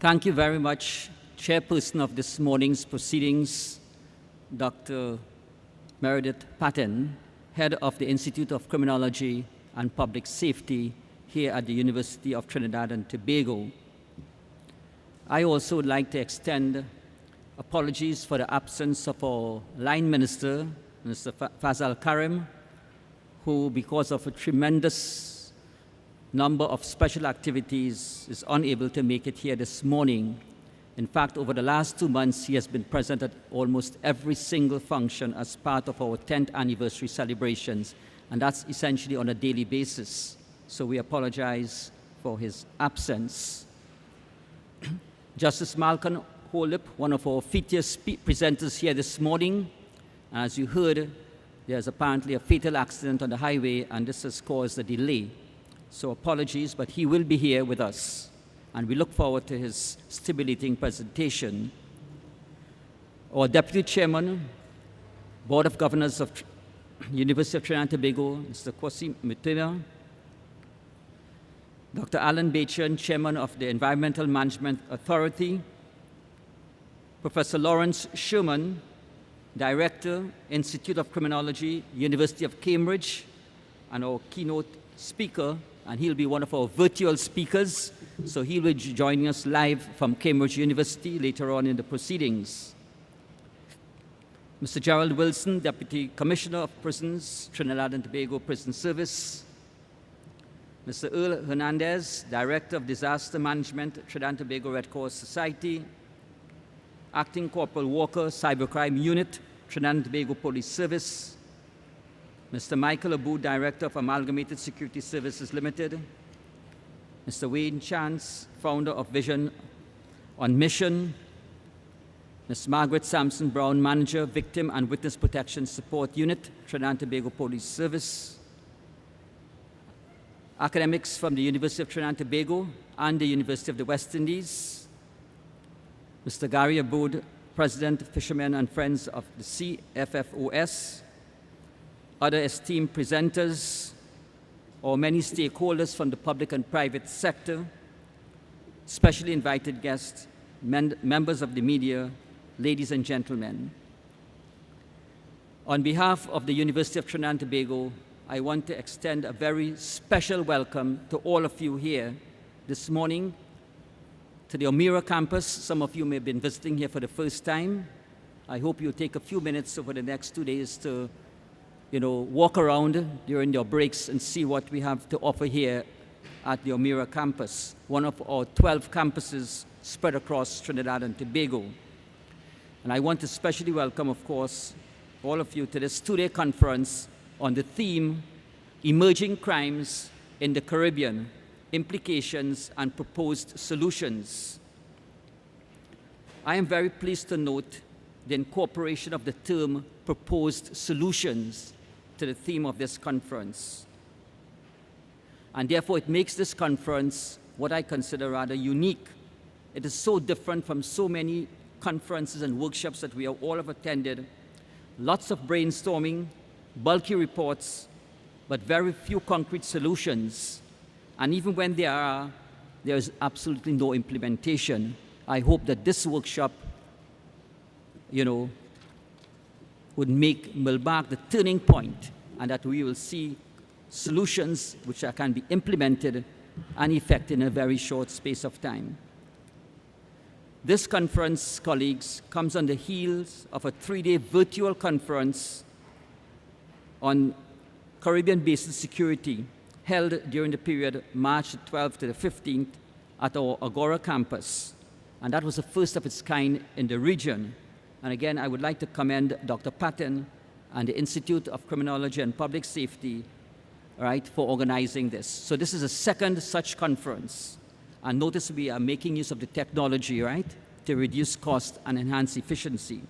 Thank you very much, Chairperson of this morning's proceedings, Dr. Meredith Patton, Head of the Institute of Criminology and Public Safety here at the University of Trinidad and Tobago. I also would like to extend apologies for the absence of our line minister, Mr. Fazal Karim, who, because of a tremendous number of special activities, is unable to make it here this morning. In fact, over the last 2 months, he has been present at almost every single function as part of our 10th anniversary celebrations, and that's essentially on a daily basis. So we apologize for his absence. Justice Malcolm Holip, one of our featured presenters here this morning. As you heard, there's apparently a fatal accident on the highway, and this has caused a delay. So apologies, but he will be here with us, and we look forward to his stimulating presentation. Our Deputy Chairman, Board of Governors of University of Trinidad and Tobago, Mr. Kwasi Mutima, Dr. Alan Bachan, Chairman of the Environmental Management Authority, Professor Lawrence Sherman, Director, Institute of Criminology, University of Cambridge, and our keynote speaker, and he'll be one of our virtual speakers, so he'll be joining us live from Cambridge University later on in the proceedings. Mr. Gerald Wilson, Deputy Commissioner of Prisons, Trinidad and Tobago Prison Service. Mr. Earl Hernandez, Director of Disaster Management, Trinidad and Tobago Red Cross Society. Acting Corporal Walker, Cybercrime Unit, Trinidad and Tobago Police Service. Mr. Michael Abu, Director of Amalgamated Security Services Limited. Mr. Wayne Chance, Founder of Vision on Mission. Ms. Margaret Sampson Brown, Manager, Victim and Witness Protection Support Unit, Trinidad and Tobago Police Service. Academics from the University of Trinidad and Tobago and the University of the West Indies. Mr. Gary Aboud, President, Fishermen and Friends of the CFFOS. Other esteemed presenters, or many stakeholders from the public and private sector, specially invited guests, members of the media, ladies and gentlemen. On behalf of the University of Trinidad and Tobago, I want to extend a very special welcome to all of you here this morning to the Omira campus. Some of you may have been visiting here for the first time. I hope you'll take a few minutes over the next 2 days to walk around during your breaks and see what we have to offer here at the Omira campus, one of our 12 campuses spread across Trinidad and Tobago. And I want to especially welcome, of course, all of you to this 2-day conference on the theme, Emerging Crimes in the Caribbean, Implications and Proposed Solutions. I am very pleased to note the incorporation of the term proposed solutions to the theme of this conference. And therefore, it makes this conference what I consider rather unique. It is so different from so many conferences and workshops that we all have attended. Lots of brainstorming, bulky reports, but very few concrete solutions. And even when there are, there is absolutely no implementation. I hope that this workshop, would mark the turning point, and that we will see solutions which can be implemented and effected in a very short space of time. This conference, colleagues, comes on the heels of a 3-day virtual conference on Caribbean Basin security held during the period March 12th to the 15th at our Agora campus. And that was the first of its kind in the region. And again, I would like to commend Dr. Patton and the Institute of Criminology and Public Safety, for organizing this. So this is a second such conference. And notice we are making use of the technology, to reduce cost and enhance efficiency.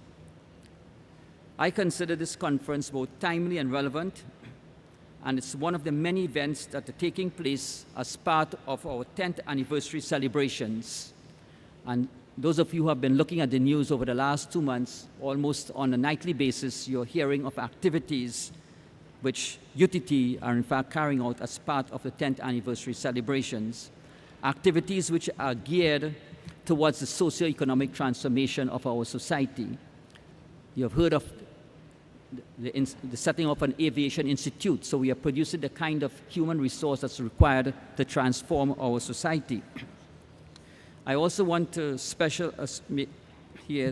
I consider this conference both timely and relevant, and it's one of the many events that are taking place as part of our 10th anniversary celebrations. And those of you who have been looking at the news over the last 2 months, almost on a nightly basis, you're hearing of activities which UTT are in fact carrying out as part of the 10th anniversary celebrations. Activities which are geared towards the socio-economic transformation of our society. You have heard of the setting of an aviation institute, so we are producing the kind of human resource that's required to transform our society. I also want to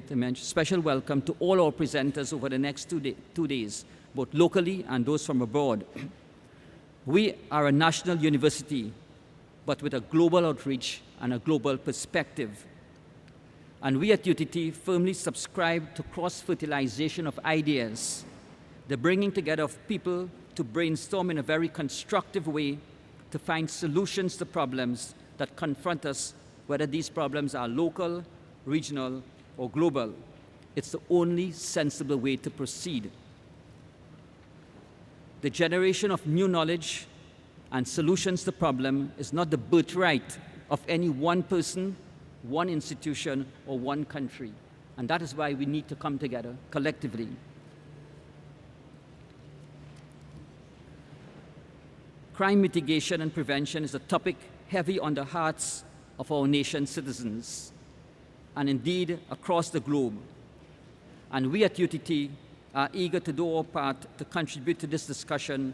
mention special welcome to all our presenters over the next 2 days, both locally and those from abroad. We are a national university, but with a global outreach and a global perspective. And we at UTT firmly subscribe to cross-fertilization of ideas, the bringing together of people to brainstorm in a very constructive way to find solutions to problems that confront us, whether these problems are local, regional, or global. It's the only sensible way to proceed. The generation of new knowledge and solutions to problem is not the birthright of any one person, one institution, or one country. And that is why we need to come together collectively. Crime mitigation and prevention is a topic heavy on the hearts of our nation's citizens, and indeed across the globe. And we at UTT are eager to do our part to contribute to this discussion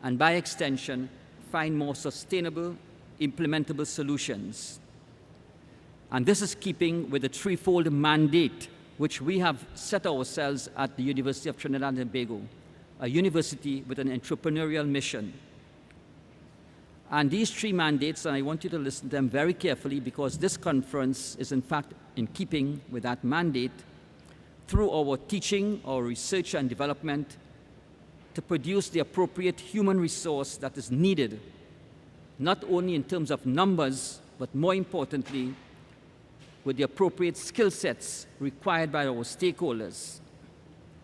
and, by extension, find more sustainable, implementable solutions. And this is keeping with the threefold mandate which we have set ourselves at the University of Trinidad and Tobago, a university with an entrepreneurial mission. And these three mandates, and I want you to listen to them very carefully because this conference is in fact in keeping with that mandate, through our teaching, our research and development, to produce the appropriate human resource that is needed, not only in terms of numbers, but more importantly, with the appropriate skill sets required by our stakeholders.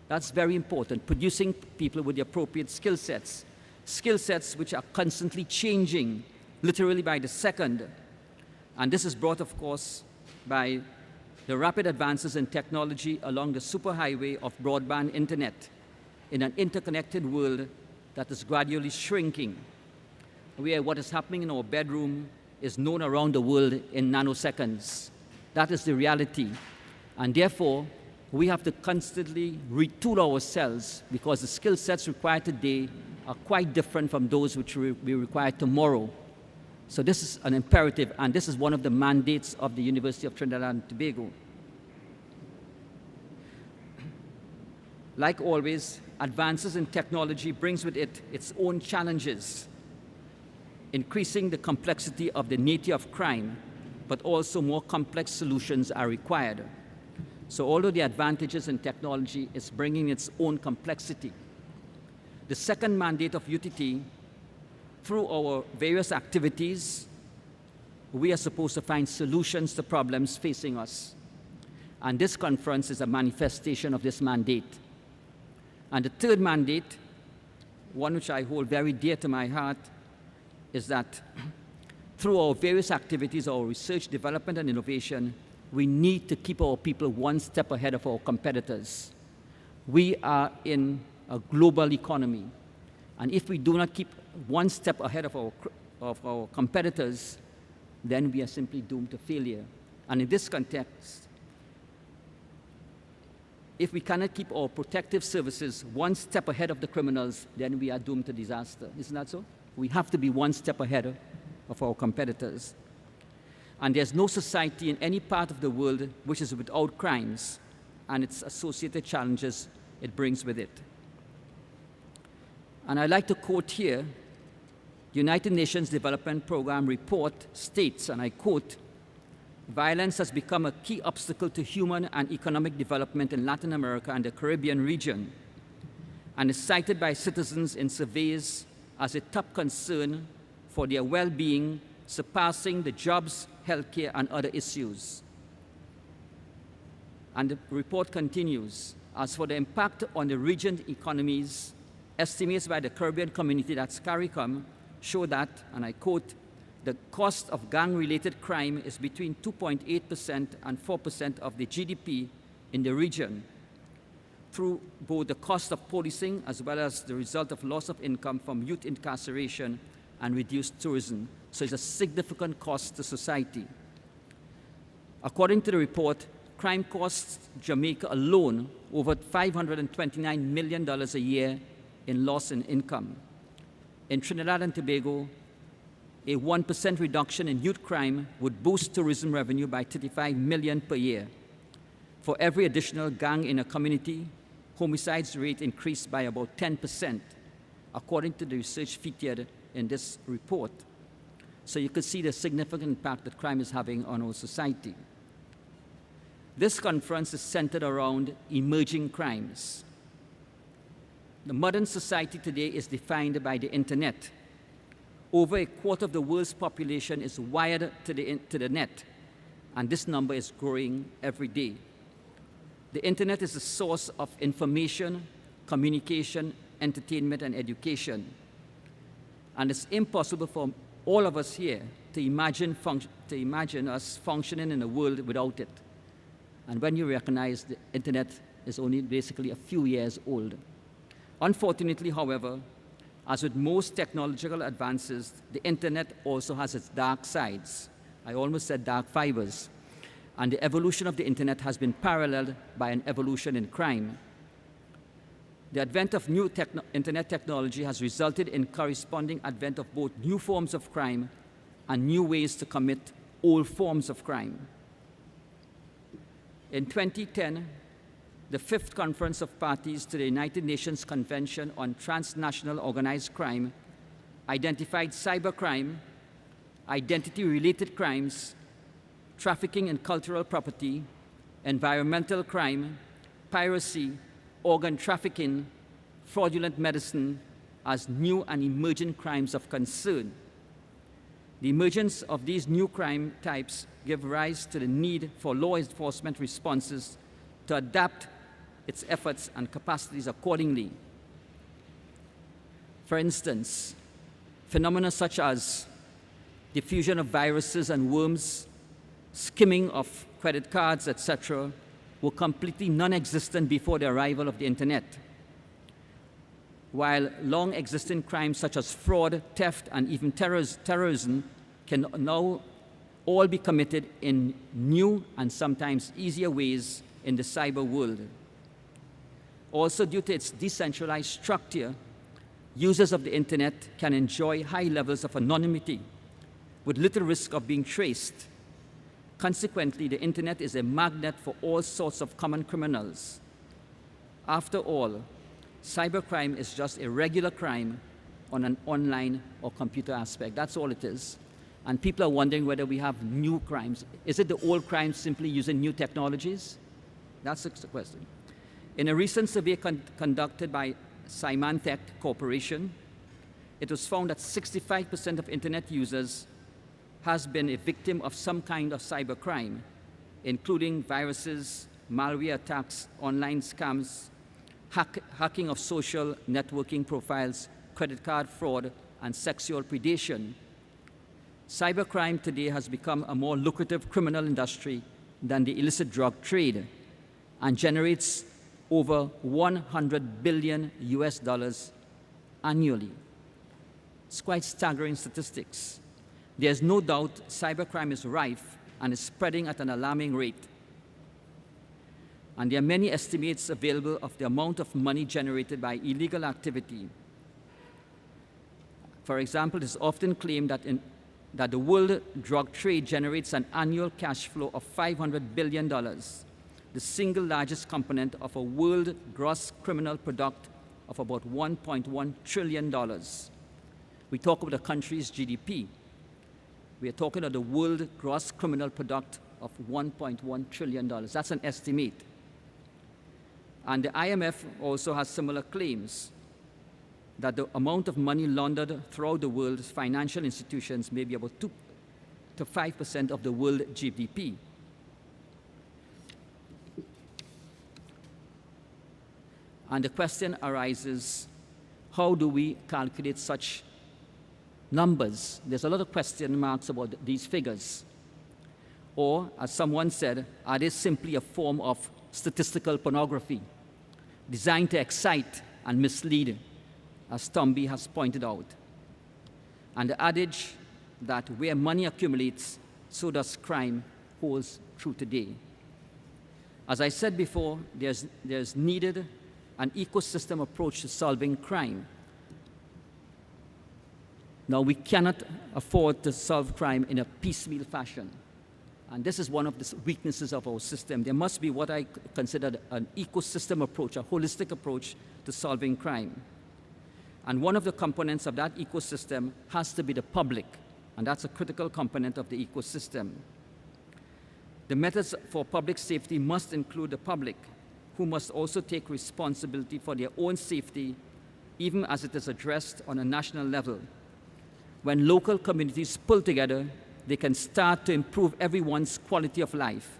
That's very important, producing people with the appropriate skill sets which are constantly changing, literally by the second. And this is brought, of course, by the rapid advances in technology along the superhighway of broadband internet in an interconnected world that is gradually shrinking, where what is happening in our bedroom is known around the world in nanoseconds. That is the reality. And therefore, we have to constantly retool ourselves because the skill sets required today are quite different from those which will be required tomorrow. So this is an imperative, and this is one of the mandates of the University of Trinidad and Tobago. Like always, advances in technology brings with it its own challenges, increasing the complexity of the nature of crime, but also more complex solutions are required. So although the advantages in technology is bringing its own complexity, the second mandate of UTT, through our various activities, we are supposed to find solutions to problems facing us. And this conference is a manifestation of this mandate. And the third mandate, one which I hold very dear to my heart, is that through our various activities, our research, development, and innovation, we need to keep our people one step ahead of our competitors. We are in a global economy, and if we do not keep one step ahead of our competitors, then we are simply doomed to failure. And in this context, if we cannot keep our protective services one step ahead of the criminals, then we are doomed to disaster. Isn't that so? We have to be one step ahead of our competitors. And there's no society in any part of the world which is without crimes and its associated challenges it brings with it. And I'd like to quote here, the United Nations Development Program report states, and I quote, "Violence has become a key obstacle to human and economic development in Latin America and the Caribbean region, and is cited by citizens in surveys as a top concern for their well-being, surpassing the jobs, healthcare, and other issues." And the report continues, "As for the impact on the region's economies, estimates by the Caribbean community, that's CARICOM, show that," and I quote, "the cost of gang-related crime is between 2.8% and 4% of the GDP in the region, through both the cost of policing as well as the result of loss of income from youth incarceration and reduced tourism." So it's a significant cost to society. According to the report, crime costs Jamaica alone over $529 million a year in loss in income. In Trinidad and Tobago, a 1% reduction in youth crime would boost tourism revenue by $35 million per year. For every additional gang in a community, homicides rate increased by about 10%, according to the research featured in this report. So you could see the significant impact that crime is having on our society. This conference is centered around emerging crimes. The modern society today is defined by the internet. Over a quarter of the world's population is wired to the net, and this number is growing every day. The internet is a source of information, communication, entertainment, and education. And it's impossible for all of us here to imagine us functioning in a world without it. And when you recognize the internet is only basically a few years old. Unfortunately, however, as with most technological advances, the internet also has its dark sides. I almost said dark fibers. And the evolution of the internet has been paralleled by an evolution in crime. The advent of new internet technology has resulted in corresponding advent of both new forms of crime and new ways to commit old forms of crime. In 2010, the 5th Conference of Parties to the United Nations Convention on Transnational Organized Crime identified cybercrime, identity-related crimes, trafficking in cultural property, environmental crime, piracy, organ trafficking, fraudulent medicine as new and emerging crimes of concern. The emergence of these new crime types give rise to the need for law enforcement responses to adapt its efforts and capacities accordingly. For instance, phenomena such as diffusion of viruses and worms, skimming of credit cards, etc., were completely non-existent before the arrival of the internet, while long-existing crimes such as fraud, theft, and even terrorism can now all be committed in new and sometimes easier ways in the cyber world. Also, due to its decentralized structure, users of the internet can enjoy high levels of anonymity with little risk of being traced. Consequently, the internet is a magnet for all sorts of common criminals. After all, cybercrime is just a regular crime on an online or computer aspect. That's all it is. And people are wondering whether we have new crimes. Is it the old crimes simply using new technologies? That's the question. In a recent survey conducted by Symantec Corporation, it was found that 65% of internet users has been a victim of some kind of cybercrime, including viruses, malware attacks, online scams, hacking of social networking profiles, credit card fraud, and sexual predation. Cybercrime today has become a more lucrative criminal industry than the illicit drug trade and generates over 100 billion US dollars annually. It's quite staggering statistics. There's no doubt cybercrime is rife and is spreading at an alarming rate. And there are many estimates available of the amount of money generated by illegal activity. For example, it is often claimed that the world drug trade generates an annual cash flow of $500 billion, the single largest component of a world gross criminal product of about $1.1 trillion. We talk about a country's GDP. We are talking about the world gross criminal product of $1.1 trillion. That's an estimate. And the IMF also has similar claims that the amount of money laundered throughout the world's financial institutions may be about 2 to 5% of the world GDP. And the question arises, how do we calculate such numbers? There's a lot of question marks about these figures. Or, as someone said, are they simply a form of statistical pornography designed to excite and mislead, as Tomby has pointed out? And the adage that where money accumulates, so does crime holds through today. As I said before, there's needed an ecosystem approach to solving crime. Now, we cannot afford to solve crime in a piecemeal fashion. And this is one of the weaknesses of our system. There must be what I consider an ecosystem approach, a holistic approach to solving crime. And one of the components of that ecosystem has to be the public, and that's a critical component of the ecosystem. The methods for public safety must include the public, who must also take responsibility for their own safety, even as it is addressed on a national level. When local communities pull together, they can start to improve everyone's quality of life.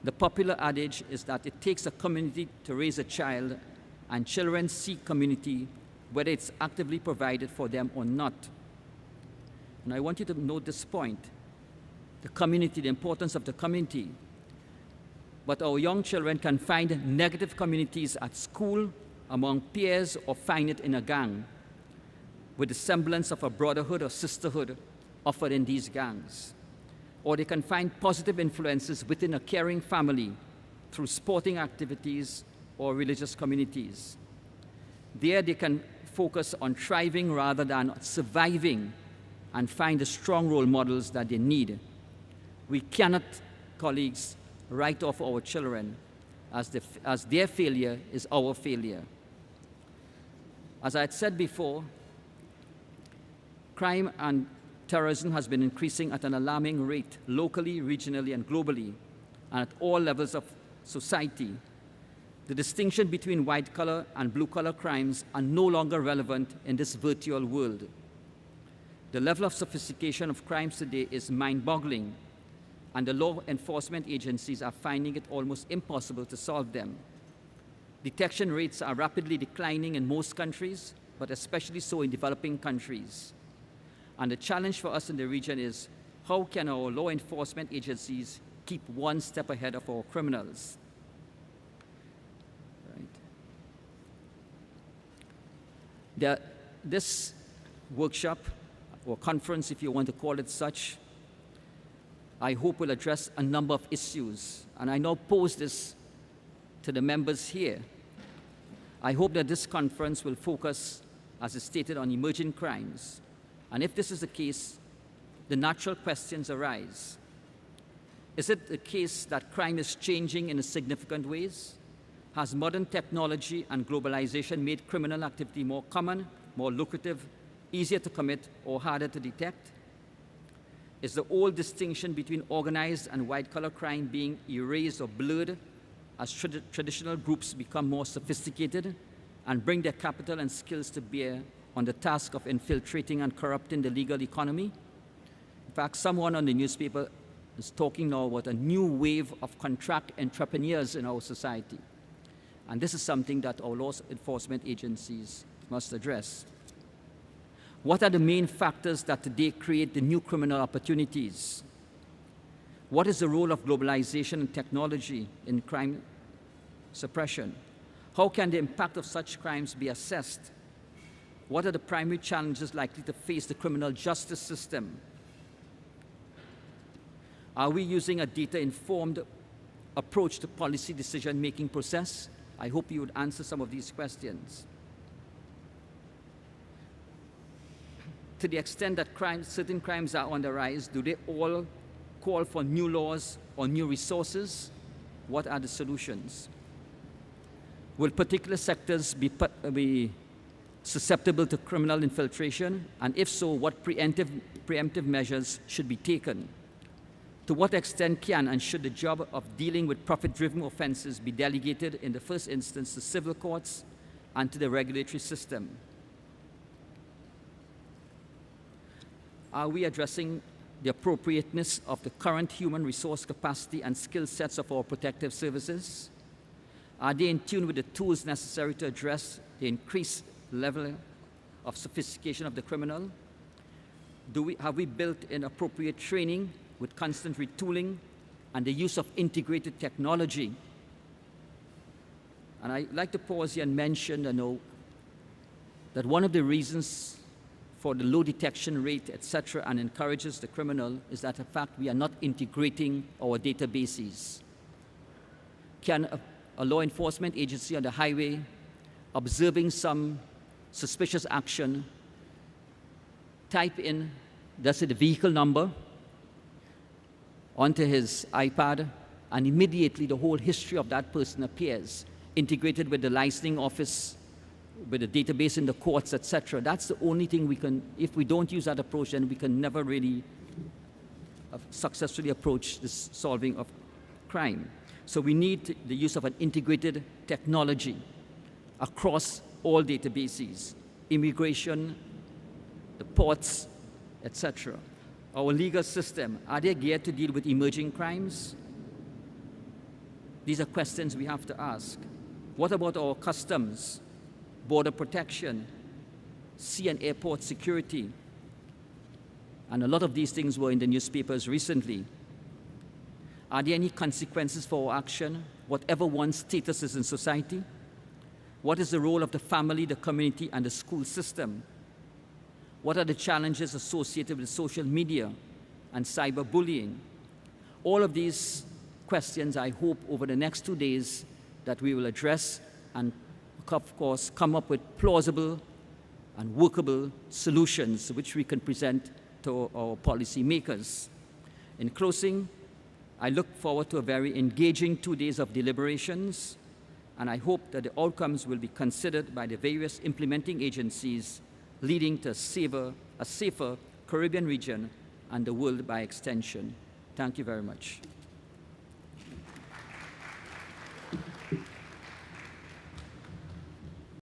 The popular adage is that it takes a community to raise a child, and children seek community, whether it's actively provided for them or not. And I want you to note this point, the community, the importance of the community. But our young children can find negative communities at school, among peers, or find it in a gang, with the semblance of a brotherhood or sisterhood offered in these gangs. Or they can find positive influences within a caring family through sporting activities or religious communities. There they can focus on thriving rather than surviving and find the strong role models that they need. We cannot, colleagues, write off our children as their failure is our failure. As I had said before, crime and terrorism has been increasing at an alarming rate locally, regionally, and globally, and at all levels of society. The distinction between white-collar and blue-collar crimes are no longer relevant in this virtual world. The level of sophistication of crimes today is mind-boggling, and the law enforcement agencies are finding it almost impossible to solve them. Detection rates are rapidly declining in most countries, but especially so in developing countries. And the challenge for us in the region is, how can our law enforcement agencies keep one step ahead of our criminals? Right. This workshop, or conference, if you want to call it such, I hope will address a number of issues. And I now pose this to the members here. I hope that this conference will focus, as is stated, on emerging crimes. And if this is the case, the natural questions arise. Is it the case that crime is changing in significant ways? Has modern technology and globalization made criminal activity more common, more lucrative, easier to commit, or harder to detect? Is the old distinction between organized and white-collar crime being erased or blurred as traditional groups become more sophisticated and bring their capital and skills to bear on the task of infiltrating and corrupting the legal economy? In fact, someone on the newspaper is talking now about a new wave of contract entrepreneurs in our society. And this is something that our law enforcement agencies must address. What are the main factors that today create the new criminal opportunities? What is the role of globalization and technology in crime suppression? How can the impact of such crimes be assessed? What are the primary challenges likely to face the criminal justice system? Are we using a data-informed approach to policy decision-making process? I hope you would answer some of these questions. To the extent that certain crimes are on the rise, do they all call for new laws or new resources? What are the solutions? Will particular sectors be susceptible to criminal infiltration? And if so, what preemptive measures should be taken? To what extent can and should the job of dealing with profit-driven offenses be delegated in the first instance to civil courts and to the regulatory system? Are we addressing the appropriateness of the current human resource capacity and skill sets of our protective services? Are they in tune with the tools necessary to address the increased level of sophistication of the criminal? Have we built in appropriate training with constant retooling and the use of integrated technology? And I'd like to pause here and mention that one of the reasons for the low detection rate, etc., and encourages the criminal is that, in fact, we are not integrating our databases. Can a law enforcement agency on the highway, observing some suspicious action, type in, let's say, the vehicle number onto his iPad, and immediately the whole history of that person appears, integrated with the licensing office, with the database in the courts, etc. That's the only thing we can, if we don't use that approach, then we can never really successfully approach this solving of crime. So we need the use of an integrated technology across all databases, immigration, the ports, etc. Our legal system, are they geared to deal with emerging crimes? These are questions we have to ask. What about our customs, border protection, sea and airport security? And a lot of these things were in the newspapers recently. Are there any consequences for our action, whatever one's status is in society? What is the role of the family, the community, and the school system? What are the challenges associated with social media and cyberbullying? All of these questions, I hope, over the next 2 days that we will address and, of course, come up with plausible and workable solutions which we can present to our policymakers. In closing, I look forward to a very engaging 2 days of deliberations, and I hope that the outcomes will be considered by the various implementing agencies, leading to a safer Caribbean region and the world by extension. Thank you very much.